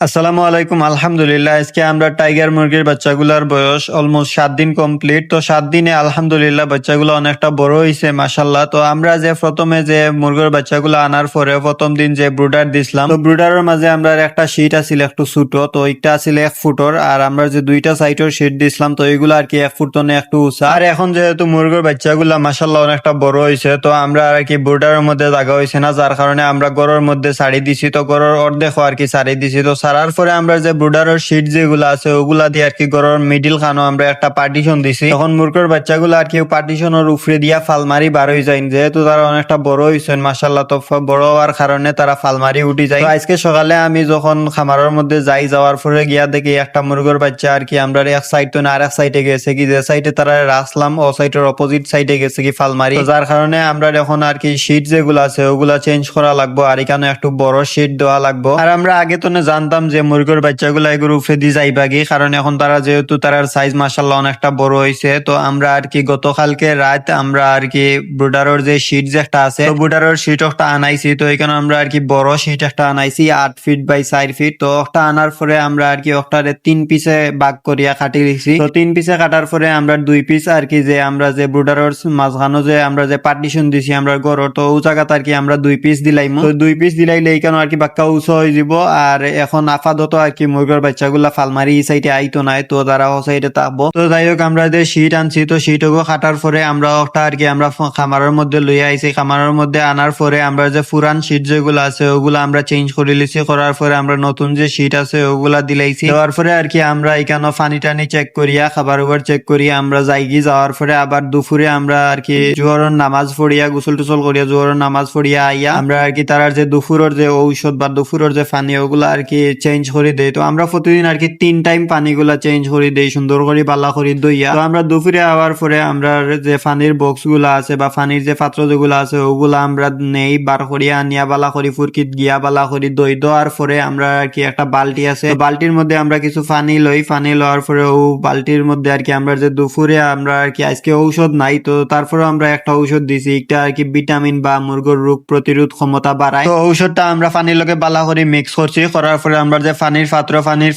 আসসালামু আলাইকুম। আলহামদুলিল্লাহ, আজকে আমরা টাইগার মুরগির বাচ্চাগুলার বয়স অলমোস্ট 7 দিন কমপ্লিট। তো 7 দিনে আলহামদুলিল্লাহ বাচ্চাগুলো অনেকটা বড় হইছে মাশাআল্লাহ। তো আমরা যে প্রথমে যে মুরগির বাচ্চাগুলো আনার পরে প্রথম দিন যে ব্রুডার দিছিলাম, তো ব্রুডারের মাঝে আমরা একটা শীট আছিল একটু ছোট, তো একটা আছিল 1 ফুটর, আর আমরা যে দুইটা সাইটের শীট দিছিলাম তো এইগুলো আর কি 1 ফুট তনে একটু উঁচা। আর এখন যেহেতু মুরগির বাচ্চাগুলা মাশাআল্লাহ অনেকটা বড় হইছে, তো আমরা আর কি ব্রুডারের মধ্যে জায়গা হইছে না, যার কারণে আমরা গড়ের মধ্যে ছাড়ি দিছি। তো গড়ের অর্ধেক আর কি ছাড়ি দিছি। তো ছাড়ার পরে আমরা যে ব্রুডারের শীট যেগুলো আছে ওগুলা দিয়ে আর কি গড়ের মিডিল খানো আমরা একটা পার্টিশন দিছি। তখন মুরগির বাচ্চাগুলো আর কি পার্টিশনের উপরে দিয়া ফালমারি বার হয়ে যায়, যেহেতু তারা অনেকটা বড় হয়েছেন মাশাআল্লাহ। তো বড় হওয়ার কারণে তারা ফালমারি উঠে যায়। তো আজকে সকালে আমি যখন খামারের মধ্যে যাওয়ার পরে গিয়া দেখি একটা মুরগির বাচ্চা আর কি আমরা এক সাইড তো না আর এক সাইডে গেছে কি, যে সাইডে তারা রাখলাম ও সাইডের অপোজিট সাইডে গেছে কি ফালমারি। তো যার কারণে আমরা এখন আর কি শীট যেগুলো আছে ওগুলা চেঞ্জ করা লাগবো, আর এখানে একটু বড় শীট দেওয়া লাগবো। আর আমরা আগে তো জানতাম যে মুরগির বাচ্চাগুলো এগুলো উপরে দিয়ে যাইবাগি, কারণ এখন তারা যেহেতু তার সাইজ মাশাআল্লাহ অনেকটা বড় হয়েছে। তো আমরা আর কি গতকালকে রাত আমরা আর কি ব্রুডারের যে শীট যে একটা আছে, তো ব্রুডারের শীট একটা আনাইছি। তো এখানে আমরা আর কি বড় শীট একটা আনাইছি 8 ফিট বাই 4 ফিট। তো একটা আনার পরে আমরা আর কি ওটারে 3 পিসে ভাগ করিয়া কাটি দিছি। তো 3 পিসে কাটার পরে আমরা 2 পিস আর কি যে আমরা যে ব্রুডারের মাঝখানো যে আমরা যে পার্টিশন দিছি আমরা গড়, তো ও জায়গাতে আর কি আমরা 2 পিস দিলাইমু। তো 2 পিস দিলাইলে এইখানে আর কি বাক্কা উঁচু হয়ে যাব। আর এখন আপাতত আর কি মুরগির বাচ্চাগুলা ফালমারি এই সাইডে আইতো নাই, তো তারা ও সাইডে থাকবো। তো যাই হোক আমরা যে শীট আনছি, তো শীটও কাটার পরে আমরা ওটা আর কি আমরা খামারের মধ্যে লইয়া আইছি। খামারের মধ্যে আনার পরে আমরা যে পুরান শীট যেগুলো আছে ওগুলা আমরা চেঞ্জ করে লিছি। করার পরে আমরা নতুন যে শীট আছে ওগুলা দিলাইছি। দেওয়ার পরে আর কি আমরা এখানে পানি টানি চেক করিয়া খাবার উবার চেক করিয়া আমরা যাইগি। যাওয়ার পরে আবার দুপুরে আমরা আর কি জোহরের নামাজ পড়িয়া গোসল টোসল করিয়া জোহরের নামাজ পড়িয়া আইয়া আমরা আর কি তার যে দুপুরের যে ঔষধ বা দুপুরের যে পানি ওগুলা আর কি চেঞ্জ করে দেই। তো আমরা প্রতিদিন আর কি 3 টাইম পানিগুলা চেঞ্জ করে দেই সুন্দর করে বালা করে দইয়া। তো আমরা দুপুরে আওয়ার পরে আমরা যে পানির বক্স গুলা আছে বা পানির যে পাত্র যেগুলো আছে ওগুলা আমরা নেই বার করিয়া আনিয়া বালা করি ফুরকিত গিয়া বালা করি দই। দেওয়ার পরে আমরা আর কি একটা বালতি আছে, বালতির মধ্যে আমরা কিছু পানি লই। পানি লওয়ার পরে ও বালতির মধ্যে আর কি আমরা যে দুপুরে আমরা আর কি আজকে ঔষধ নাই, তো তারপরে আমরা একটা ঔষধ দিছি, একটা আর কি ভিটামিন বা মুরগির রোগ প্রতিরোধ ক্ষমতা বাড়ায়। তো ঔষধটা আমরা পানির লগে বালা করে মিক্স করছি। করার পরে আমরা যে পানির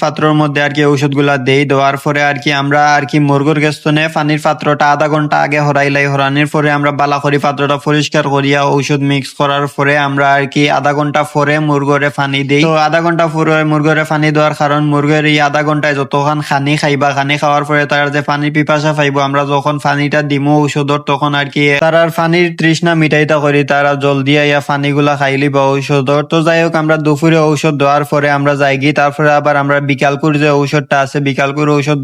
পাত্রের মধ্যে আর কি ঔষধগুলা দেই। দেওয়ার পরে আর কি আমরা আর কি মুরগির গেস্তনে পানির পাত্রটা আধা ঘন্টা আগে হরাইলাই। হরানির পরে আমরা বালা করে পাত্রটা পরিষ্কার করিয়া ঔষধ মিক্স করার পরে আমরা আর কি আধা ঘন্টা পরে মুরগরে পানি দেই। তো আধা ঘন্টা পরে মুরগরে পানি দেওয়ার কারণ মুরগের এই আধা ঘন্টায় যতক্ষণ খানি খাইবা, খানি খাওয়ার পরে তার যে পানির পিপাসা পাইবো, আমরা যখন পানিটা দিমো ঔষধর তখন আর কি তার পানির তৃষ্ণা মিটাইতা করি তারা জলদি আইয়া পানিগুলা খাইলি বা ঔষধর। তো যাই হোক আমরা দুপুরে ঔষধ দেওয়ার পরে আমরা যাইগি। তারপরে আবার আমরা বিকালকুর যে ঔষধটা আছে বিকালকুর ঔষধ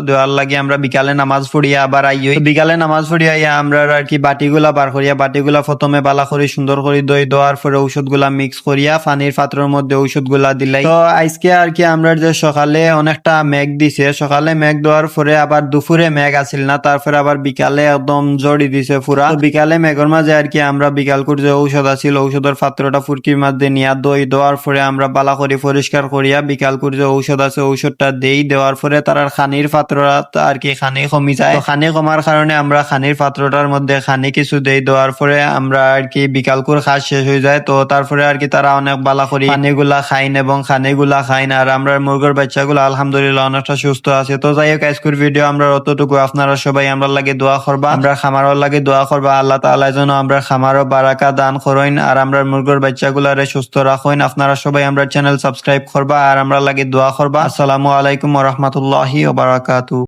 দেওয়ার লাগে আমরা বিকালে নামাজ পড়িয়া আবার আইই। বিকালে নামাজ পড়িয়া আইয়া আমরা আর কি বাটিগুলা বার করিয়া বাটিগুলা প্রথমে বালা করি সুন্দর করে দই দেওয়ার পরে ঔষধগুলা মিক্স করিয়া পানির পাত্রের মধ্যে ঔষধগুলা দিলাই। তো আজকে আর কি আমরা যে সকালে অনেকটা মেঘ দিছে, সকালে মেঘ দেওয়ার পরে আবার দুপুরে মেঘ আসিল না, তারপরে আবার বিকালে একদম জড়ি দিছে পুরা। তো বিকালে মেঘের মাঝে আর কি আমরা বিকালকুর যে ঔষধ আছিল ঔষধের পাত্রটা ফুরকির মধ্যে নিয়া দই দেওয়ার পরে আমরা বালা করে পরিষ্কার করিয়া বিকালকুর যে ঔষধ আছে ঔষধটা দেই। দেওয়ার পরে তার খানির পাত্রটা আর কি খানি কমি যায়। খানি কমার কারণে আমরা খানির পাত্রটার মধ্যে খানি কিছু দেই। দেওয়ার পরে আমরা আর কি বিকালকুর খাস শেষ হয়ে যায়। তো তারপরে আর কি তারা অনেক বালা করি পানিগুলা খাইন এবং খানিগুলা খাইন। আর আমরা মুরগির বাচ্চাগুলো আলহামদুলিল্লাহ অনেকটা সুস্থ আছে। তো যাই হোক আজকের ভিডিও আমরা অতটুকু। আপনারা সবাই আমরা লাগে দোয়া করবা, আমরা খামারও লাগে দোয়া করবা। আল্লাহ তাআলা যেন আমরা খামারও বারাকা দান করেন আর আমরা মুরগির বাচ্চাগুলারে সুস্থ রাখেন। আপনারা সবাই আমরা চ্যানেল সাবস্ক্রাইব করবা আর আমরা লাগে দোয়া করবা। আসসালামু আলাইকুম ওয়া রাহমাতুল্লাহি ওয়া বারাকাতুহু।